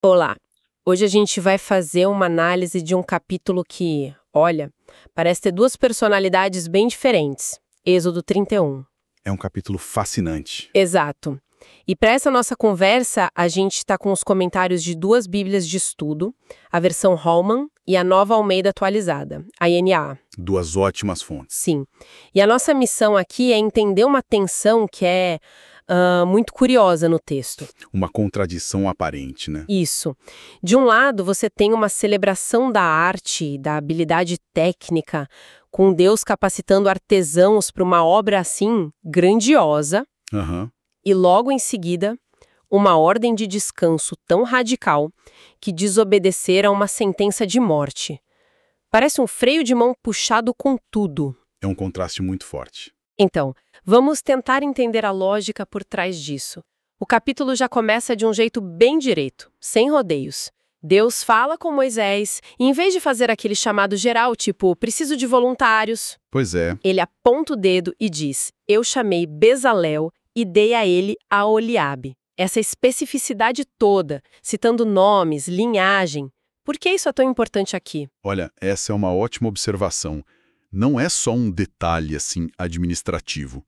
Olá! Hoje a gente vai fazer uma análise de um capítulo que, olha, parece ter duas personalidades bem diferentes. Êxodo 31. É um capítulo fascinante. Exato. E para essa nossa conversa, a gente está com os comentários de duas bíblias de estudo, a versão Holman e a Nova Almeida Atualizada, a NAA. Duas ótimas fontes. Sim. E a nossa missão aqui é entender uma tensão que é muito curiosa no texto. Uma contradição aparente, né? Isso. De um lado, você tem uma celebração da arte, da habilidade técnica, com Deus capacitando artesãos para uma obra assim grandiosa, Aham. e logo em seguida, uma ordem de descanso tão radical que desobedecer a uma sentença de morte. Parece um freio de mão puxado com tudo. É um contraste muito forte. Então, vamos tentar entender a lógica por trás disso. O capítulo já começa de um jeito bem direito, sem rodeios. Deus fala com Moisés e, em vez de fazer aquele chamado geral, tipo, preciso de voluntários, Pois é. ele aponta o dedo e diz, eu chamei Bezalel e dei a ele Aholiabe. Essa especificidade toda, citando nomes, linhagem. Por que isso é tão importante aqui? Olha, essa é uma ótima observação. Não é só um detalhe, assim, administrativo.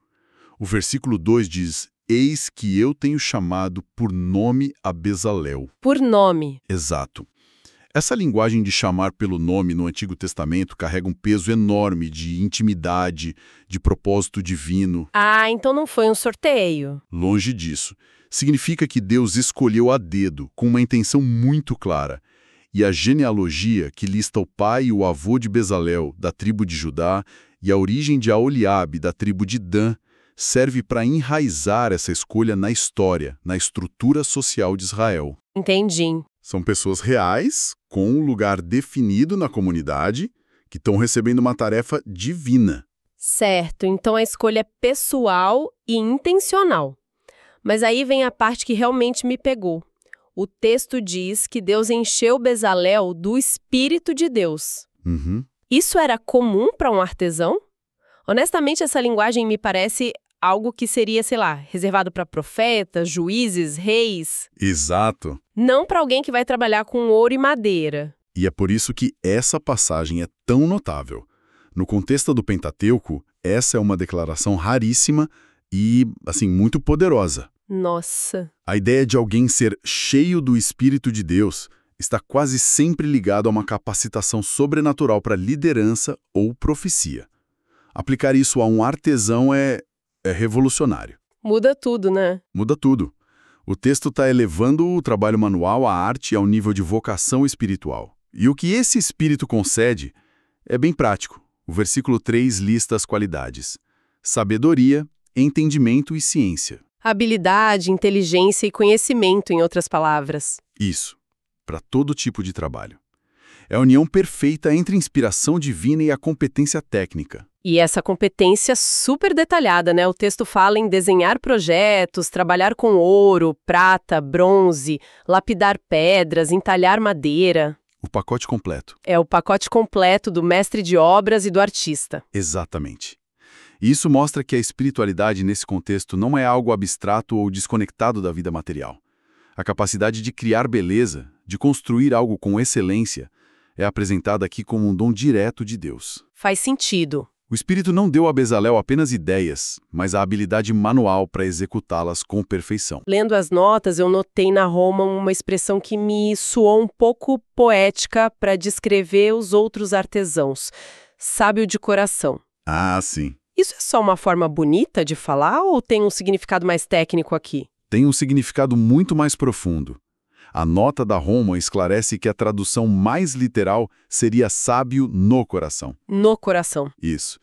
O versículo 2 diz, eis que eu tenho chamado por nome a Bezalel. Por nome. Exato. Essa linguagem de chamar pelo nome no Antigo Testamento carrega um peso enorme de intimidade, de propósito divino. Ah, então não foi um sorteio. Longe disso. Significa que Deus escolheu a dedo, com uma intenção muito clara. E a genealogia, que lista o pai e o avô de Bezalel, da tribo de Judá, e a origem de Aholiabe, da tribo de Dan, serve para enraizar essa escolha na história, na estrutura social de Israel. Entendi. São pessoas reais, com um lugar definido na comunidade, que estão recebendo uma tarefa divina. Certo, então a escolha é pessoal e intencional. Mas aí vem a parte que realmente me pegou. O texto diz que Deus encheu Bezalel do Espírito de Deus. Uhum. Isso era comum para um artesão? Honestamente, essa linguagem me parece algo que seria, sei lá, reservado para profetas, juízes, reis. Exato. Não para alguém que vai trabalhar com ouro e madeira. E é por isso que essa passagem é tão notável. No contexto do Pentateuco, essa é uma declaração raríssima e, assim, muito poderosa. Nossa. A ideia de alguém ser cheio do Espírito de Deus está quase sempre ligado a uma capacitação sobrenatural para liderança ou profecia. Aplicar isso a um artesão é revolucionário. Muda tudo, né? Muda tudo. O texto está elevando o trabalho manual, a arte, ao nível de vocação espiritual. E o que esse espírito concede é bem prático. O versículo 3 lista as qualidades: sabedoria, entendimento e ciência. Habilidade, inteligência e conhecimento, em outras palavras. Isso, para todo tipo de trabalho. É a união perfeita entre a inspiração divina e a competência técnica. E essa competência super detalhada, né? O texto fala em desenhar projetos, trabalhar com ouro, prata, bronze, lapidar pedras, entalhar madeira. O pacote completo. É o pacote completo do mestre de obras e do artista. Exatamente. E isso mostra que a espiritualidade nesse contexto não é algo abstrato ou desconectado da vida material. A capacidade de criar beleza, de construir algo com excelência, é apresentada aqui como um dom direto de Deus. Faz sentido. O Espírito não deu a Bezalel apenas ideias, mas a habilidade manual para executá-las com perfeição. Lendo as notas, eu notei na Roma uma expressão que me soou um pouco poética para descrever os outros artesãos. Sábio de coração. Ah, sim. Isso é só uma forma bonita de falar ou tem um significado mais técnico aqui? Tem um significado muito mais profundo. A nota da Roma esclarece que a tradução mais literal seria sábio no coração. No coração. Isso.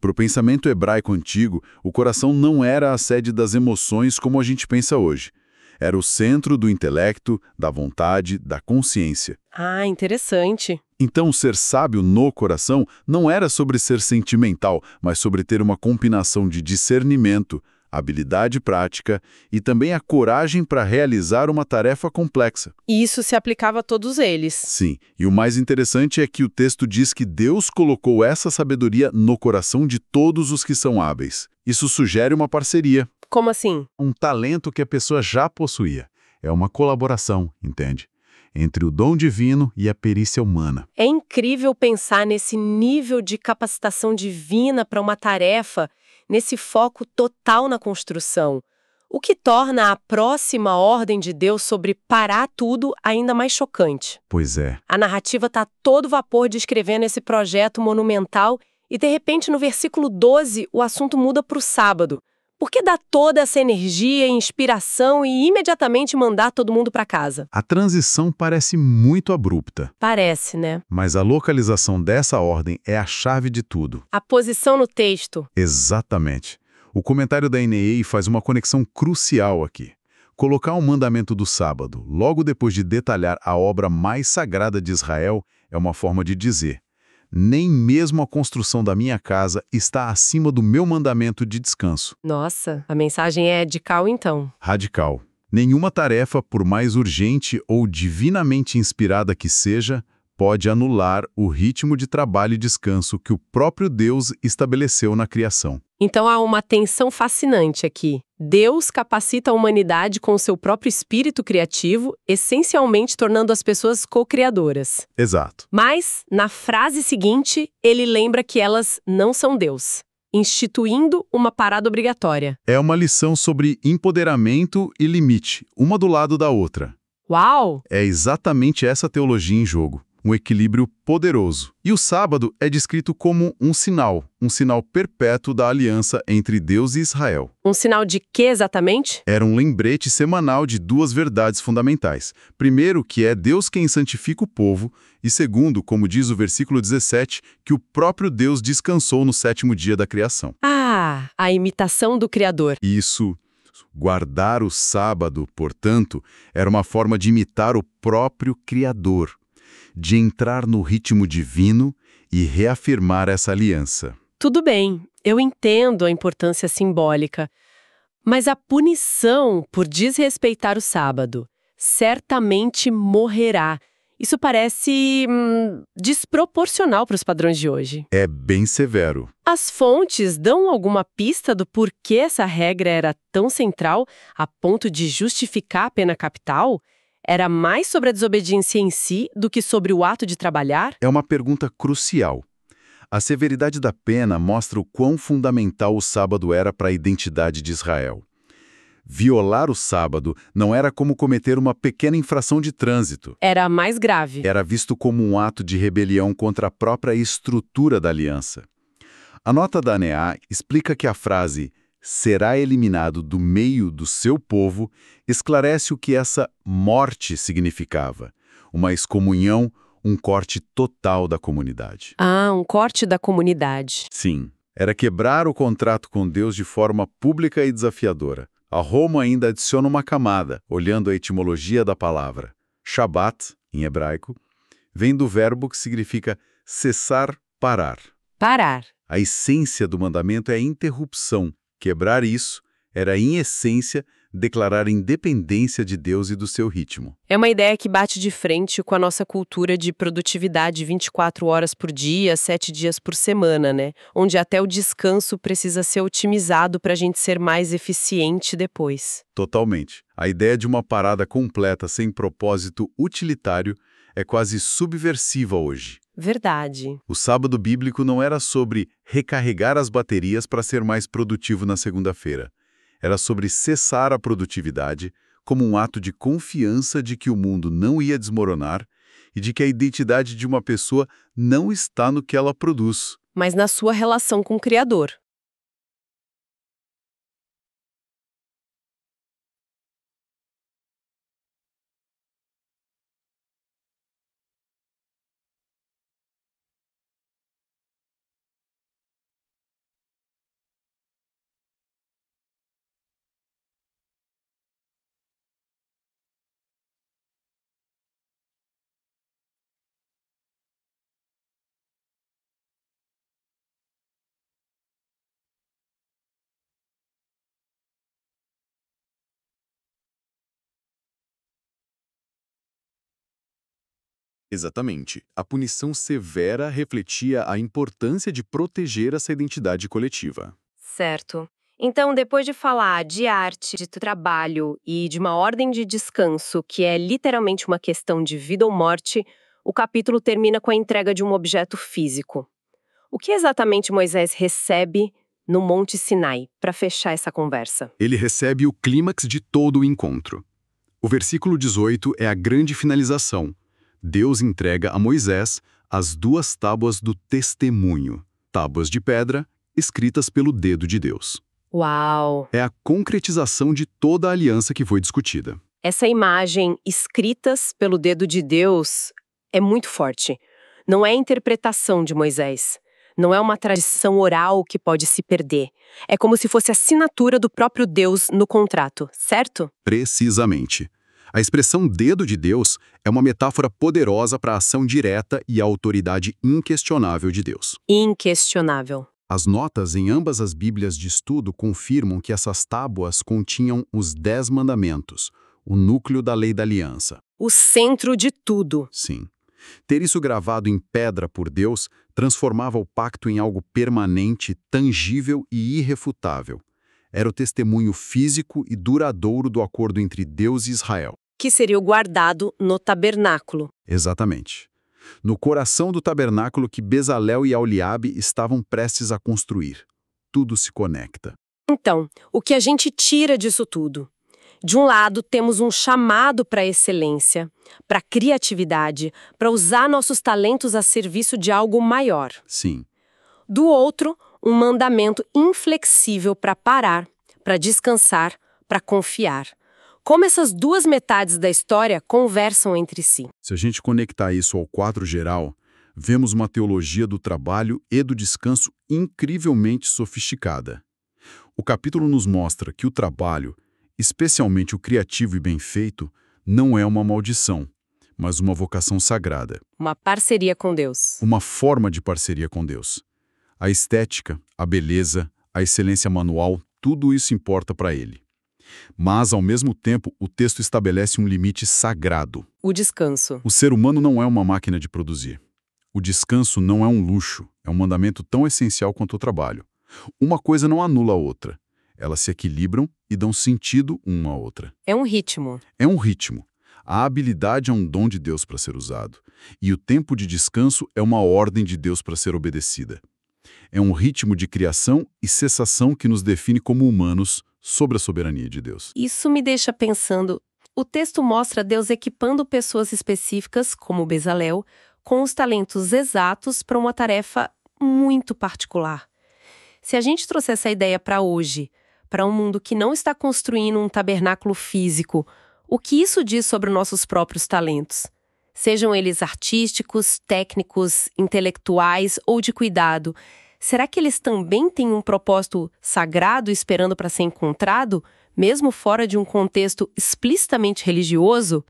Para o pensamento hebraico antigo, o coração não era a sede das emoções como a gente pensa hoje. Era o centro do intelecto, da vontade, da consciência. Ah, interessante. Então, ser sábio no coração não era sobre ser sentimental, mas sobre ter uma combinação de discernimento, habilidade prática e também a coragem para realizar uma tarefa complexa. E isso se aplicava a todos eles. Sim, e o mais interessante é que o texto diz que Deus colocou essa sabedoria no coração de todos os que são hábeis. Isso sugere uma parceria. Como assim? Um talento que a pessoa já possuía. É uma colaboração, entende? entre o dom divino e a perícia humana. É incrível pensar nesse nível de capacitação divina para uma tarefa, nesse foco total na construção. O que torna a próxima ordem de Deus sobre parar tudo ainda mais chocante. Pois é. A narrativa está a todo vapor descrevendo esse projeto monumental e, de repente, no versículo 12, o assunto muda para o sábado. Por que dá toda essa energia e inspiração e imediatamente mandar todo mundo para casa? A transição parece muito abrupta, Parece, né? mas a localização dessa ordem é a chave de tudo. A posição no texto. Exatamente. O comentário da NEA faz uma conexão crucial aqui. Colocar o mandamento do sábado, logo depois de detalhar a obra mais sagrada de Israel, é uma forma de dizer: nem mesmo a construção da minha casa está acima do meu mandamento de descanso. Nossa, a mensagem é radical então. Radical. Nenhuma tarefa, por mais urgente ou divinamente inspirada que seja, pode anular o ritmo de trabalho e descanso que o próprio Deus estabeleceu na criação. Então há uma tensão fascinante aqui. Deus capacita a humanidade com o seu próprio espírito criativo, essencialmente tornando as pessoas co-criadoras. Exato. Mas, na frase seguinte, ele lembra que elas não são Deus, instituindo uma parada obrigatória. É uma lição sobre empoderamento e limite, uma do lado da outra. Uau! É exatamente essa teologia em jogo. Um equilíbrio poderoso. E o sábado é descrito como um sinal perpétuo da aliança entre Deus e Israel. Um sinal de quê exatamente? Era um lembrete semanal de duas verdades fundamentais. Primeiro, que é Deus quem santifica o povo, e segundo, como diz o versículo 17, que o próprio Deus descansou no sétimo dia da criação. Ah, a imitação do Criador. Isso. Guardar o sábado, portanto, era uma forma de imitar o próprio Criador, de entrar no ritmo divino e reafirmar essa aliança. Tudo bem, eu entendo a importância simbólica, mas a punição por desrespeitar o sábado certamente morrerá. Isso parece desproporcional para os padrões de hoje. É bem severo. As fontes dão alguma pista do porquê essa regra era tão central a ponto de justificar a pena capital? Era mais sobre a desobediência em si do que sobre o ato de trabalhar? É uma pergunta crucial. A severidade da pena mostra o quão fundamental o sábado era para a identidade de Israel. Violar o sábado não era como cometer uma pequena infração de trânsito. Era mais grave. Era visto como um ato de rebelião contra a própria estrutura da aliança. A nota da NEA explica que a frase será eliminado do meio do seu povo, esclarece o que essa morte significava. Uma excomunhão, um corte total da comunidade. Ah, um corte da comunidade. Sim, era quebrar o contrato com Deus de forma pública e desafiadora. A Roma ainda adiciona uma camada, olhando a etimologia da palavra. Shabat, em hebraico, vem do verbo que significa cessar, parar. Parar. A essência do mandamento é a interrupção. Quebrar isso era, em essência, declarar independência de Deus e do seu ritmo. É uma ideia que bate de frente com a nossa cultura de produtividade 24 horas por dia, 7 dias por semana, né? Onde até o descanso precisa ser otimizado para a gente ser mais eficiente depois. Totalmente. A ideia de uma parada completa sem propósito utilitário é quase subversiva hoje. Verdade. O sábado bíblico não era sobre recarregar as baterias para ser mais produtivo na segunda-feira. Era sobre cessar a produtividade como um ato de confiança de que o mundo não ia desmoronar e de que a identidade de uma pessoa não está no que ela produz. Mas na sua relação com o Criador. Exatamente. A punição severa refletia a importância de proteger essa identidade coletiva. Certo. Então, depois de falar de arte, de trabalho e de uma ordem de descanso, que é literalmente uma questão de vida ou morte, o capítulo termina com a entrega de um objeto físico. O que exatamente Moisés recebe no Monte Sinai para fechar essa conversa? Ele recebe o clímax de todo o encontro. O versículo 18 é a grande finalização. Deus entrega a Moisés as 2 tábuas do testemunho, tábuas de pedra, escritas pelo dedo de Deus. Uau! É a concretização de toda a aliança que foi discutida. Essa imagem, escritas pelo dedo de Deus, é muito forte. Não é a interpretação de Moisés. Não é uma tradição oral que pode se perder. É como se fosse a assinatura do próprio Deus no contrato, certo? Precisamente. A expressão dedo de Deus é uma metáfora poderosa para a ação direta e a autoridade inquestionável de Deus. Inquestionável. As notas em ambas as Bíblias de estudo confirmam que essas tábuas continham os 10 mandamentos, o núcleo da lei da aliança. O centro de tudo. Sim. Ter isso gravado em pedra por Deus transformava o pacto em algo permanente, tangível e irrefutável. Era o testemunho físico e duradouro do acordo entre Deus e Israel. Que seria guardado no tabernáculo. Exatamente. No coração do tabernáculo que Bezalel e Aholiabe estavam prestes a construir. Tudo se conecta. Então, o que a gente tira disso tudo? De um lado, temos um chamado para a excelência, para a criatividade, para usar nossos talentos a serviço de algo maior. Sim. Do outro, um mandamento inflexível para parar, para descansar, para confiar. Como essas duas metades da história conversam entre si. Se a gente conectar isso ao quadro geral, vemos uma teologia do trabalho e do descanso incrivelmente sofisticada. O capítulo nos mostra que o trabalho, especialmente o criativo e bem feito, não é uma maldição, mas uma vocação sagrada. Uma parceria com Deus. Uma forma de parceria com Deus. A estética, a beleza, a excelência manual, tudo isso importa para ele. Mas, ao mesmo tempo, o texto estabelece um limite sagrado. O descanso. O ser humano não é uma máquina de produzir. O descanso não é um luxo, é um mandamento tão essencial quanto o trabalho. Uma coisa não anula a outra. Elas se equilibram e dão sentido uma à outra. É um ritmo. É um ritmo. A habilidade é um dom de Deus para ser usado. E o tempo de descanso é uma ordem de Deus para ser obedecida. É um ritmo de criação e cessação que nos define como humanos sobre a soberania de Deus. Isso me deixa pensando. O texto mostra Deus equipando pessoas específicas, como Bezalel, com os talentos exatos para uma tarefa muito particular. Se a gente trouxer essa ideia para hoje, para um mundo que não está construindo um tabernáculo físico, o que isso diz sobre nossos próprios talentos? Sejam eles artísticos, técnicos, intelectuais ou de cuidado, será que eles também têm um propósito sagrado esperando para ser encontrado, mesmo fora de um contexto explicitamente religioso?